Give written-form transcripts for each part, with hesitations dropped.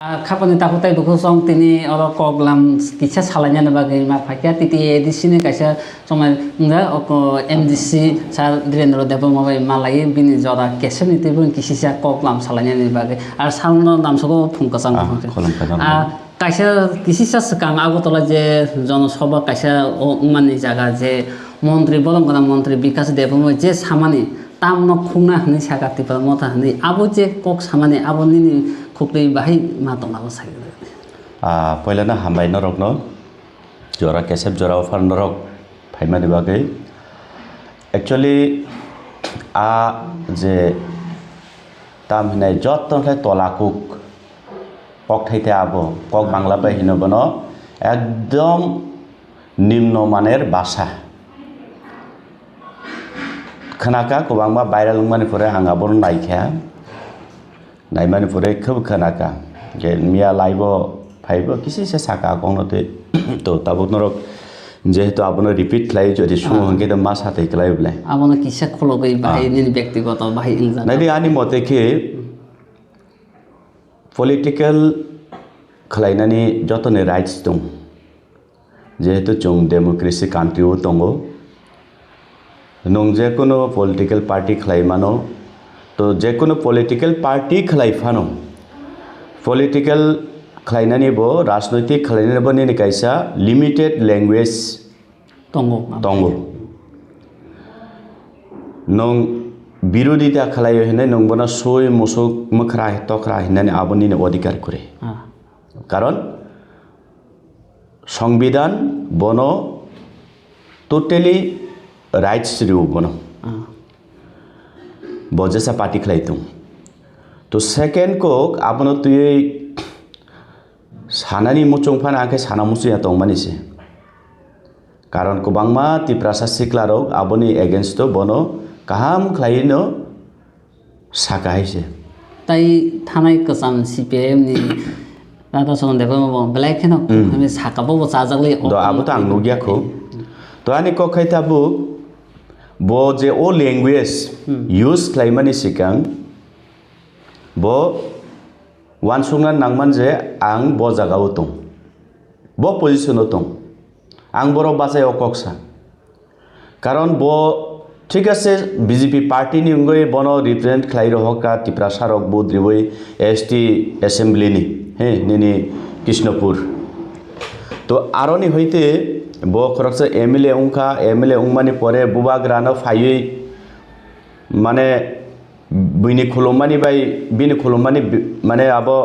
Kapani takutai buku song tini oro koglam kisah salahnya nabagai mafakia titi di sini kaisa cuma enggak oko MDC sal Direndra Dewa mabai malai bini jora kesem itu pun kisah koglam salahnya nabagai ar salno nam soko pungkasang kaisa kisah sekarang aku tola je jono soba kaisa mani jaga je মন্ত্রী বলম করা মন্ত্রী বিকাশ দেব যে সামানি তামনো খুনা হনি সাকাতি পর মতা হনি আবো যে cock সামানি আবো নিনি খুকই বাহি মা তংলাবো সাইগে পয়লানা হামবাই নরক ন জরা কেসেব জরা অফার নরক ফাইমানি বাগै एक्चुअली যে তাম হিনাই যতনখাই তলাকুক কক থাইতে আবো কক বাংলা বাই হিনবন একদম নিম্ন মানের ভাষা खोनाका गोबांबा भाइराल मानिफोरा आंगाबो नायखाया नायमानिफोरा खोब खोनाका जे मिया लाइबो फाइबो किसिसे साका गंनते तो ताबो नरक जेहेतु आबनो रिपिट लाई जदि सु हंगे द मा साथै क्लाइबलाय आबनो किसा खलगै बाहाय नि व्यक्तिगत बाहाय इनजा नायदि आनि मते के पलिटिकल खलायनानि जतने राइट्स दं जेहेतु जों डेमोक्रेसी कान्ट्रियाव दंगो नों जेकुनो पलिटिकल पार्टी खलायमानो तो जेकुनो पलिटिकल पार्टी खलायफानो पलिटिकल खलायनानिबो राजनैतिक खलायनानिबो नि कायसा लिमिटेड लैंग्वेज दंगो नों बिरोधिता खलायो हेने नोंबना सय मोसक मखरा तखरा हेनानि आबोनि अधिकार करे कारण संविधान बनो टोटली राइट्स रिउ बनो बजेसा पार्टी खलायतों तो सेकेंड को आपनो तुये सानानि मुचुंफान आखे साना मुसुया दं मानिसे कारण को बांगमा तिप्रासा सिक्लारो आबोनि एगेंस्ट तो बनो काहाम खलायनो साकायसे ताई थानाय कसाम सीपीएम नि राता सन देबो ब्लैक हेन हामी साकाबो चाजागले दो आबो त आं नुगियाखौ तो आनि को खैताबु बो जे ओ लैंग्वेज यूज खालामनायनि सिगां बो वानसुंना नांमान जे आं बो जागाव दं बो पजिशनाव दं आं बर' बाजायाव कक्सा कारण बो ठीक আছে बीजेपी पार्टी नि उंगै बनो रिप्रेजेंट खालाय रहका तिप्रा सारक बुद्रिबै एसटी असेंबली नि हे निनि कृष्णपुर तो आरोनि हइते बो खरकसे एमएलए उंखा एमएलए उंमानि परे बुबाग्रानो फायै माने बिनि खुलुमानि बाय बिनि खुलुमानि माने आबो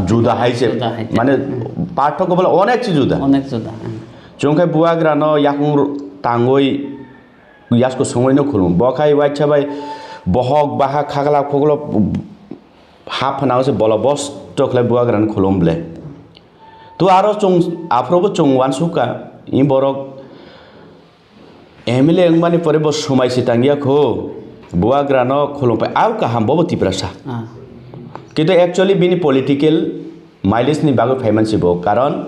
जुदा हाइसे माने पार्थक्य बले अनेक जुदा जोंखाय बुबाग्रानो याकुं तांगै यासको संगैनो खुलुम बखाय वाइचा बाय बहक बाहा खागला खगलो हाफ नावसे बल बस्त खले बुबाग्रानो खुलुमले तो आरो जों आफ्रोबो जों वानसुका इ बरक एमएलए अंगमानि परे बो समायसि तांगियाखौ बुआग्रानो खुलुमपाय आउ काहाम बो तिप्रासा किन्तु एक्चुअली बिनि पलिटिकल माइलेज नि बागै फायमानसिबो कारण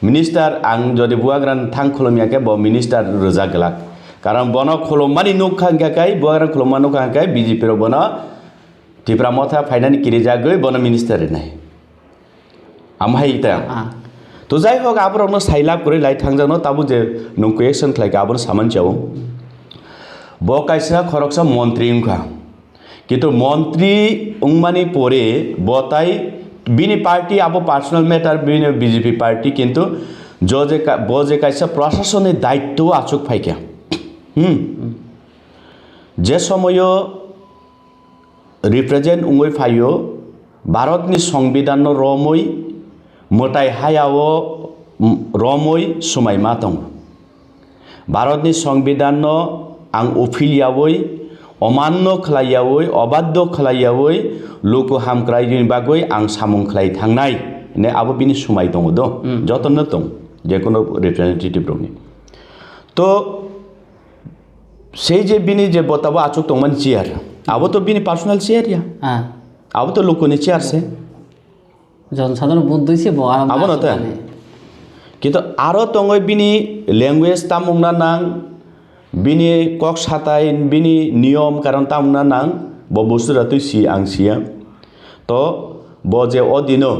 मिनिस्टार आं जदि बुआग्रान थां खुलुमियाके बो मिनिस्टार रोजा गलाक कारण बनो खुलुममानि नुखांगाकाय बुआग्रान खुलुममा नुखांगाकाय बीजेपी रो बनो तिप्रा मथा फाइनानि किरिजागै बनो मिनिस्टार नै आमहायता तो जाय होग आबरनो साइलाब करे लाई थांजानो ताबु जे नंको एक्शन खलाय गाबन सामान जाव बो कायसा खरकसा मंत्री उंखा किन्तु मंत्री उंमानि परे बताय बिनि पार्टी आबो पर्सनल मैटर बिनि बीजेपी पार्टी किन्तु जो जे बो जे कायसा प्रशासननि दायित्व आचुक फायका जे समय रिप्रेजेंट उंगै फायो भारतनि संविधान रमै मोटाय हायाव रमै समाय मा दं भारतनि संविधान आं उफिलियावै अमान्य खलायावै अबाध्य खलायावै लोक हामक्रायनि बागै आं सामुं खलाय थांनाय ने आबो बिनि समाय दङ द जतन दं जेकुनो रिप्रेजेंटेटिभ रनि तो সেই যে बिनि जे बताबो आचुक दंमोन चेयार आबो तो बिनि पर्सनल चेयार या आबो तो लोकनि चेयार से जनसाधारण बुद्धिसे बो आबो नता किन्तु आरो तंगै बिनि लैंग्वेज तामुंना नां बिनि कक साताय बिनि नियम कारण तामुंना नां बो बुस्तुरा तुसि आं सिया तो बो जे अदिनो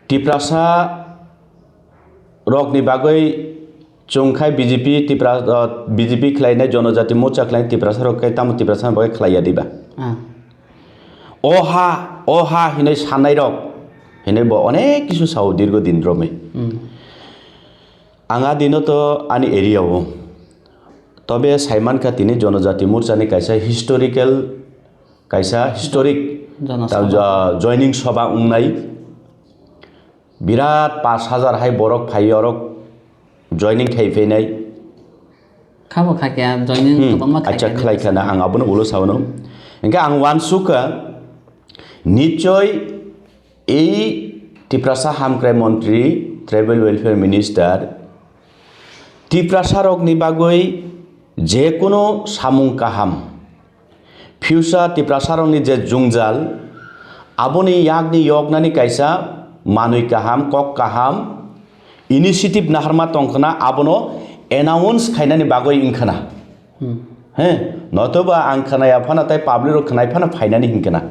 टिप्रासा रकनि बागै चुंखाय बीजेपी खलायनाय जनजाति मोर्चा खलायनाय टिप्रासा रकखाय ताम टिप्रासा बागै खलाया दिबा अहा हिनै साननाय रक हिनै अनेक किसु साव दीर्घ दिन रमै आंहा दिनो तो आनि एरियाव तबे साइमान खातिनि जनजाति मोर्चानि कायसा हिस्टोरिक जॉइनिंग सभा उंनाय बिराद 5000 हाय बरक फायरक जॉइनिंग खायफैनाय खाबो खाके जॉइनिंग तबमा अच्छा खलायखाना आं आबनो उलो सावनो इनका आं वानसुका निश्चय ए टिप्रासा हामक्राय मंत्री ट्राइबल वेलफेयर मिनिस्टार टिप्रासा रकनि बागै जेकुनो सामुं काहाम फ्यूचर टिप्रासा रकनि जे जुंजाल आबोनि यागनि यगनानि कायसा मानुय काहाम कक काहाम इनिशिएटिव नाहारमा तंखना आबनो एनाउंस खायनानि बागै इंखना हे नतोबा आं खनाया फानाथाय पाब्लिक रो खनाय फाना फायनानि हिंखना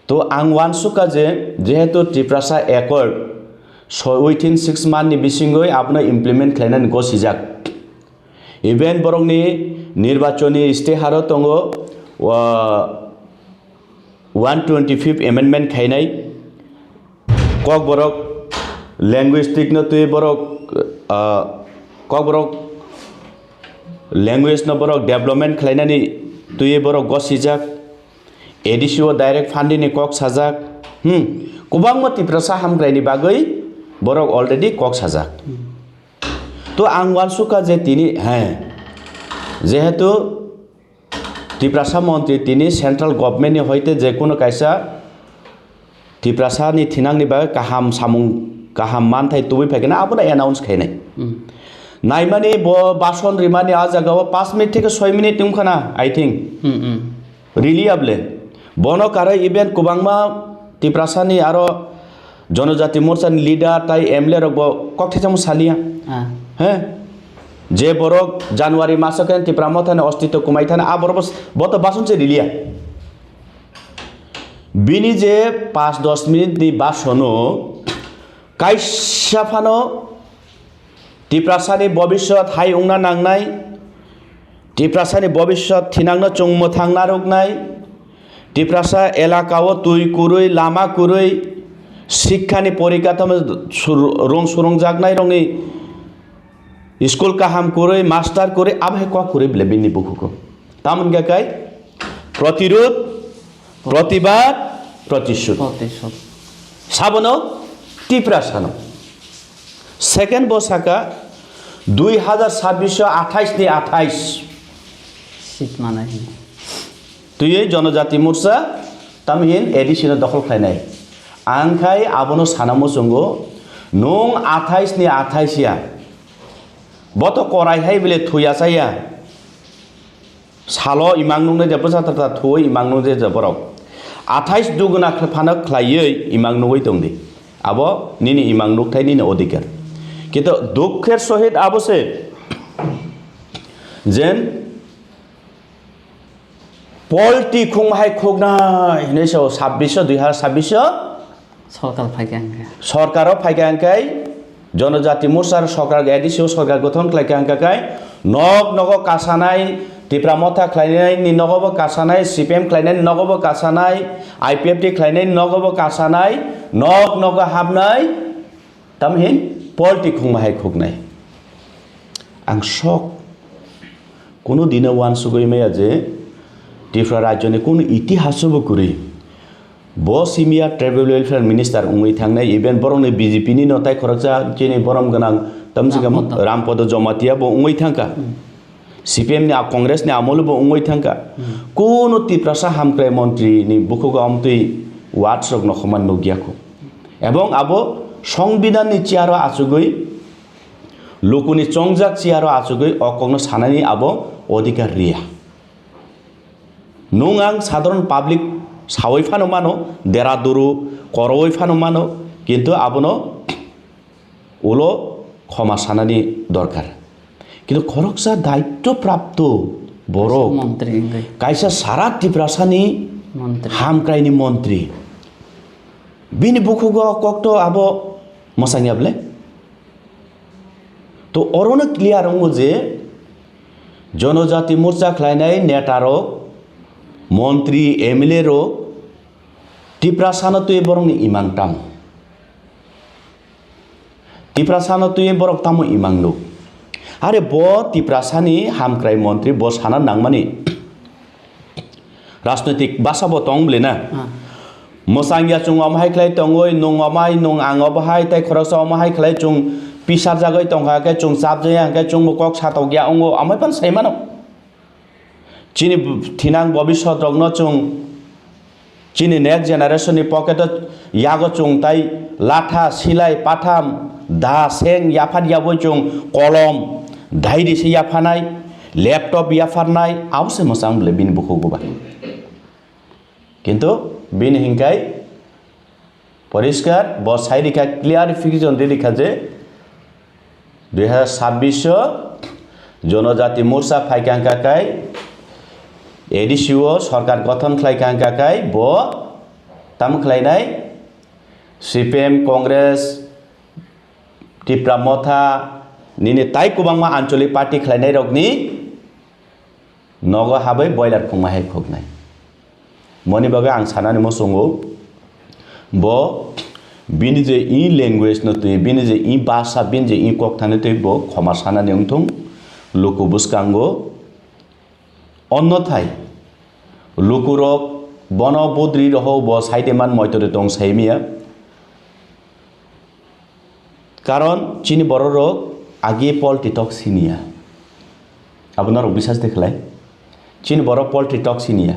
तो आं वानसुका जेहेतु टिप्रासा एकर्ड विथिन 6 मान्थनि बिसिङै आबनो इमप्लिमेन्ट खालायनानै गसिजाक इभेन बरंनि निर्वाचनी इस्तेहार दङ 125 एमेन्डमेन्ट खायनाय कक बरक लैंग्वेस्टिक न तुय बरक कक बरक लैंग्वेज न बरक डेभलपमेन्ट खालायनानै तुय बरक गसिजाक एडिसिओ डाइरेक्ट फान्डिनि कक साजाक गोबां टिप्रासा हामग्रायनि बागै बरक अलरेडी कक साजाक तो आं वानसुका जे तिनि जेहेतु टिप्रासा मंत्री तिनि सेंट्रल गभर्नमेंट नि हयते जेकुनो कायसा टिप्रासानि थिनांनि बागै काहाम सामुं काहाम मानथाय तुबै फायगोन आबोना एनाउंस खायनाय नायमानि बासन रिमानि आ जागाव 5 मिनिट থেকে 6 मिनिट तुमखाना आई थिंक रिलियाबले बनो कारे इवेंट कुबांमा टिप्रासानि आरो जनजाति मोर्चानि लीडर ताई एमएलए रग ककथेजाम सालिया हैं जे बरक जनवरी मासके टिप्रामा थाने अस्तित्व कुमाय थाने आ बरक बत बासन से रिलिया बिनि जे 5-10 मिनिट नि बासनो कायसाफानो टिप्रासानि भविष्यत हाय उंना नांनाय टिप्रासानि भविष्यत थिनांनो चुंमो थांना रुगनाय टिप्रासा एलाकाओ तुई कुरुई लामा कुरुई शिक्षानि परिकाठामो रं सुरं जागनाय रंनि स्कूल काहाम कुरुई मास्टर कुरुई आबहे क कुरुई ब्ले बिनि बुखुको तामन गाकाय प्रतिरोध प्रतिबाद प्रतिशोध साबनो टिप्रासानो सेकेंड बसाका 2026 नि 28 सीट माने तुय जनजाति मोर्चा तामहिन एडिशनल दखल खायनाय आंखाय आबनो सानामो जोंगो नों 28 नि 28 या बत करायहाय बेले थुया साया सालो इमांनुंने जेबो जाथारता थुय इमांनु जे जबरक 28 दुगुना फानो खलायै इमांनुयै दंदि आबो निनि इमांनुथाय निनि अधिकार किन्तु दुखेर सहित आबोसे जेन पलटी खुंहाय खोगनाय नेसो 2026 सरकार फायगांखाय जनजाति मोर्चा सरकार एडिसिओ सरकार गठन खालायखांखाय नग नग कासानाय टिप्रामथा खालायनाय नि नगबो कासानाय सीपीएम खालायनाय नगबो कासानाय आईपीएफटी खालायनाय नगबो कासानाय नग नग हाबनाय तामहिन पलटी खुंहाय खोगनाय आं शक कोनो दिन वान सुगैमाया जे त्रिपुरा राज्यनि कोनो इतिहासबो कुरि बसिमिया ट्राइबल वेलफेयर मिनिस्टार उंगै थांनाय इवेन बरंनि बीजेपी नि नताय खरकजा जेने बरम गोनां तमजिगाम रामपद जमातिया बो उंगै थांका सीपीएम नि कांग्रेस नि आमोल बो उंगै थांका कोनो टिप्रासा हामक्राय मंत्री नि बुखुगा अमतै वाट्सअप नखमान नगियाखौ एवं आबो संविधान नि चियारो आचुगै लोकनि चंजाक चियारो आचुगै अकंनो सानानि आबो अधिकार रिया नों आं साधारण पाब्लिक सावै फानो मानो देरा दुरु करवै फानो मानो किन्तु आबनो उलो क्षमा सानानि दरकार किन्तु खरकसा दायित्व प्राप्त बर मंत्री कायसा सारा टिप्रासानि हामक्रायनि मंत्री bini bukugo kokto abo mosangyable to orono clear ongo je জনজাতি মোর্চা খাইনাই নেতারো মন্ত্রী এমএলএ রো টিপ্রাসানো তুই বরং ইমাং তাম টিপ্রাসানো তুই বরং তামো ইমাং লো আরে ব টিপ্রাসানি হামক্রাই মন্ত্রী ব সানা নাংমানি রাজনৈতিক বাসাবো তংবলে না মোসাঙ্গিয়া চুং অমহাই খাই তংই নং অমাই নং আং অবহাই তাই খরচ অমহাই খাই চুং pisar jagai tongha ke chung sap jaya ke chung bokok satau gya ongo amai pan saimano chini thinang bobishot rogno chung chini next generation ni pocket yago chung tai latha silai patham da seng yaphat yabo chung kolom dairi se yaphanai laptop yafarnai ause mosang ble bin bukho goba kintu bin hingkai poriskar bo sairika clarification dilikha je 2026 জনজাতি মোর্চা ফাইকাঙ্কাকাই এডিসিও সরকার গঠন খাইকাঙ্কাকাই ব তাম খাইনাই CPM Congress Tipra মথা নিনি তাই কুবাংমা আঞ্চলিক party খাইনাই রগনি নগ হাबै boiler খুংমাহাই খুগনাই মনি বাগে आं सानानि मसंगो ब bini je I language no tu bini je I bahasa bini je I kok thane tu bo khoma sana neungthung luku buskango onnothai lukurok bono bodri roho bo saide man moitore tong saimia karon chini bororok agi polititok sinia abonar obishas dekhlai chini borok polititok sinia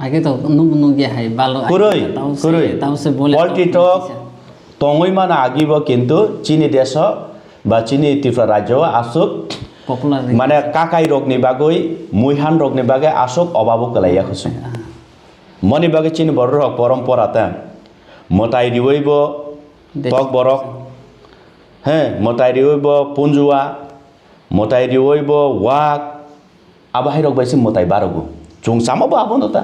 আগে তো নুবনু গিয়া high ভালো কুরই কুরই তাও সে বলে polititok tongoi mana agibo kintu chini desho ba chini Tripura রাজ্য আসুক popular মানে কাকাই রগনি bagoi muihan rogni bagai asuk obabo kalaiya khusu moni bagai chini bor rok পরম্পরা ta motai riwoibo tok borok he motai riwoibo punjua motai riwoibo wak abahai rok baisi motai barogo chung samo ba abono ta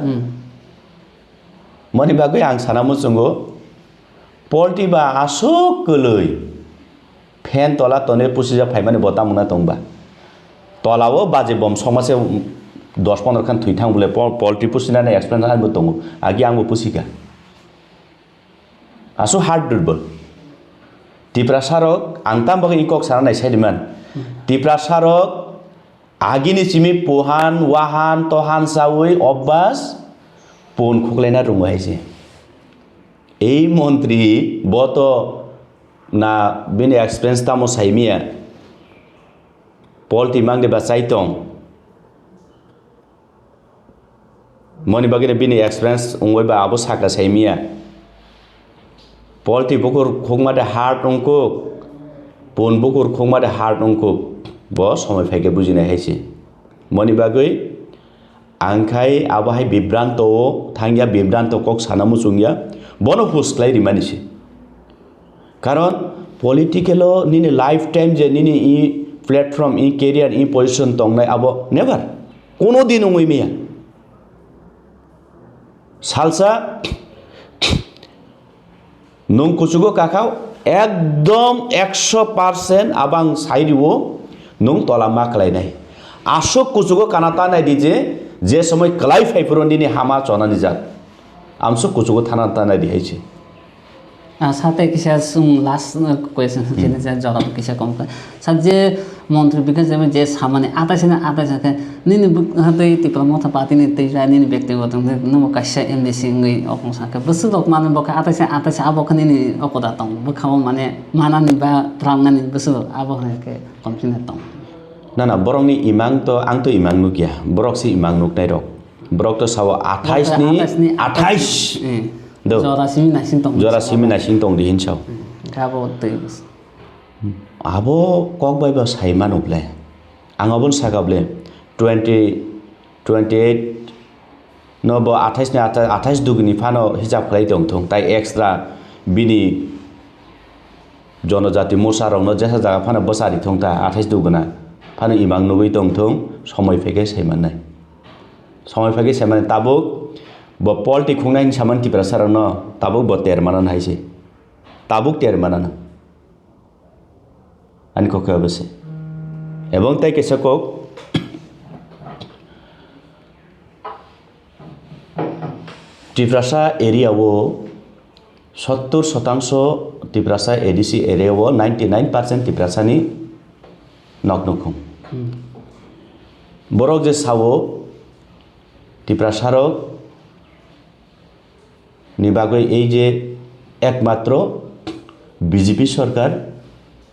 moni bagai ang sanamu sungo polti ba asuk keloi fan tola tone pusija phaimani botamuna tongba tolao baje bom somase 10-15 khan thuithang bole polti pusina na explain hanbo tongo agi angbo pusika asu hard durbol Tripura sarok angtam bagi ikok saranai saidiman Tripura sarok agini chimi pohan wahan tohan sawi obbas pon khukleina rungaise এই মন্ত্রী বত না বিনি experience তামো সাইমিয়া পলটি মাংদে বা চাইতং মনি বাগিরে বিনি experience উঙ্গই বা আবো সাকা সাইমিয়া পলটি বুকুর খুগমাদে হার্ট অঙ্কো পন বুকুর খুগমাদে হার্ট অঙ্কো ব সময় ফাইকে বুঝিনা হাইছে মনি বাগৈ আংখাই আবাহাই বিভ্রান্ত থাঙ্গিয়া বিভ্রান্ত কক সানামু চুঙ্গিয়া বনো ফুসক্লাই রিমানিছে কারণ পলিটিক্যাল নিনি লাইফ টাইম যে নিনি ই প্ল্যাটফর্ম ই কেরিয়ার ই পজিশন তংনাই আবো নেভার কোনো দিন ওই মিয়া সালসা নং কুচুগো কাকাও একদম 100% আবাং সাইরিও নং তলা মাকলাই নাই আসক কুচুগো কানাতা নাই দিজে যে সময় ক্লাই ফাইফুরন দিনি হামা চনানি যাক আমসো কুচুগো থানা তানা দিয়েছে সাথে কিসা লাস্ট কোয়েশ্চন যেনে যা জবাব কিসা কম সাথে যে মন্ত্রী বিকাশ যাবে যে সামানে আতাছে না আতাছে নিনি হাতে ত্রিপুরা মথা পাতিনি তৈরা নিনি ব্যক্তিগত নম কাইসা এমডিসি ngui অকং সাকে বসু দক মানে বকা আতাছে আতাছে আবকা নিনি অকদা তং বখাও মানে মানানি বা প্রাংনানি বসু আবহাকে কমপ্লিট তং না না বরংনি ইমাং তো আং তো ইমাং নুকিয়া বরক সি ইমাং নুক নাই রক বরক তো সাও 28 ni 28 জরা সিমি নাইসিং তং দি হিনসাও গাবো তৈস আবো কক বাইবা সাইমান উপলে আঙবল সাগাবলে 28 নব 28 ni 28 দুগনি ফানো হিসাব খাই দং থং তাই এক্সট্রা বিনি জনজাতি মোর্চা রং যেসা জায়গা ফানো বসারি থং তা 28 দুগনা ফানো ইমাং নুবই দং থং সময় ফেকে সাইমান নাই সময় ফেকে সাইমান তাবো bo polti khungnai saman tipra sarano tabuk bo ter manan haise tabuk ter manana ani ko ka bese ebong tai kesa kok Tiprasa এরিয়াও 70% টিপ্রাসা এডিসি এরিয়াও 99% টিপ্রাসানি নকনকুম বরক যে সাও টিপ্রাসারক নিবাগৈ এই যে একমাত্র বিজেপি সরকার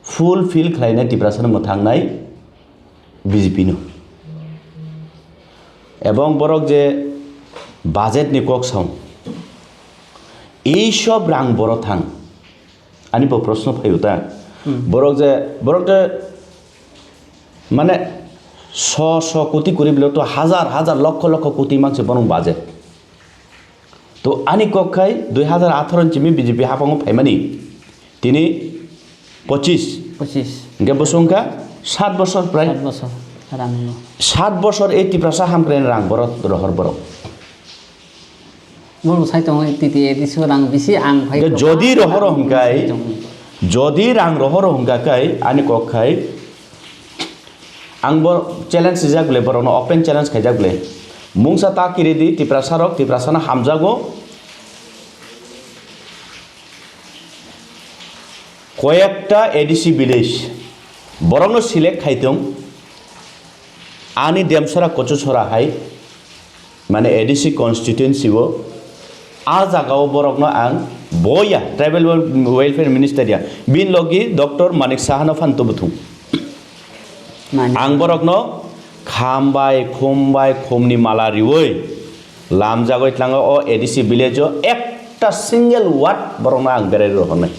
ফুলফিল খাইনা টিপ্রাসার মথাংনাই বিজেপি নো এবং বরক যে বাজেট নি কক সাও এই সব রাং বড় থাং আনি প্রশ্ন ফাইউতা বরক যে মানে শ কোটি করি বলে তো হাজার হাজার লক্ষ লক্ষ কোটি মাংসে বরং বাজেট তো আনি কক্ষাই 2018 চিমি বিজেপি হাফাং ফাইমানি তিনি 25 গে বসংখ্যা 7 বছর প্রায় 7 বছর এই টিপ্রাসা হামক্রেন রাং বড় রহর বড় যদি রহর হংকাই যদি রাং রহর হংকাই আনি কক্ষাই आंबो चैलेंज जागले बरनो ओपन चैलेंज खाइजागले मुंसा ताकिरिदि टिप्रासारक टिप्रासाना हामजागो कयेकटा एडिसि विलेज बरनो सिलेक्ट खाइतों आनि देमसरा कचुसरा हाय माने एडिसि कन्स्टिट्युएन्सिवो आ जागाव बरकनो आं बया ट्राइबल वेलफेयर मिनिस्टारिया बिन लगी डॉक्टर मानिक साहानो फान्तबुथुं आं बरकनो खामबाय खोमनि माला रिवै लामजागै थाङो अ एडिसि विलेजो एकटा सिंगल वार्ड बरकनो आं बेराय रहरनाय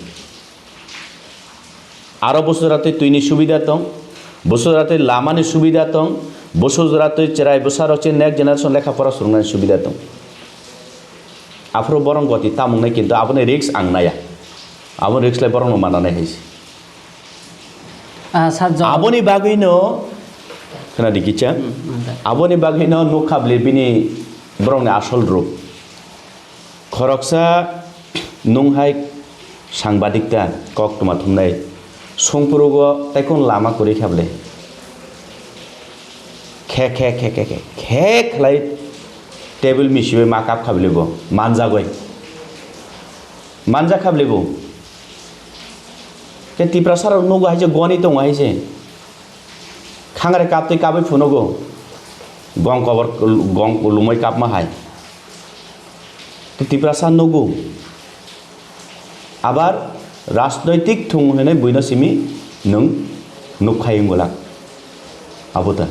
आरो बसुराते तुइनि सुबिदा दं बसुराते लामानि सुबिदा दं बसुराते चेराय बसारचे नेक्स्ट जेनारेशन लेखा फरा सुरनाय सुबिदा दं आफ्रो बरं गति तामुंनाय किन्तु आबने रिक्स आं नाया आबो रिक्सलाय बरंनो मानानाय हायसे आबोनि बागैनो खोनादि किचा आबोनि बागैनो नखाबले बिनि ब्रंनि आसल रूप खरकसा नंहाय सांबादिकता कक तमा थुमनाय संपुरुगो ताइखोन लामा करि खाबले खे खे खे खे खे खे खलाय टेबल मिसिबे माकाप खाबलेबो मानजा खाबलेबो के टिप्रासार नगो हाइजे गनि दं हाइजे खांगरे कापते काबै फुनगो गं कवर गं लुमै काप मा हाय टिप्रासार नगो आबार राजनैतिक थुं होने बुइनो सिमी नों नुखायिं गला आबोता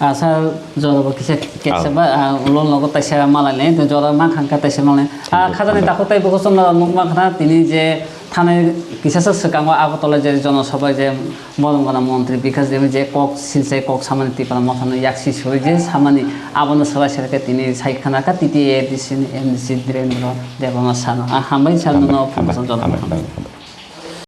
आसार जरब किसे केसेबा लोन लगो ताइसा मालाने तो जरा मा खांका ताइसा मालाने खाजानि दाखोताय बगसम नुमा खाना तिनि जे थाने किसासा सकांगो आगतला जे जनसभा जे मलंगना मन्त्री बिकास देव जे कक सिनसे कक सामानि तिपा मथानो याक्सि सय जे सामानि आबनो सला सरके तिनि साइखाना का तिति एडिसन एमसी द्रेन्द्र देवमा सानो हामबाय सानो फंक्शन जन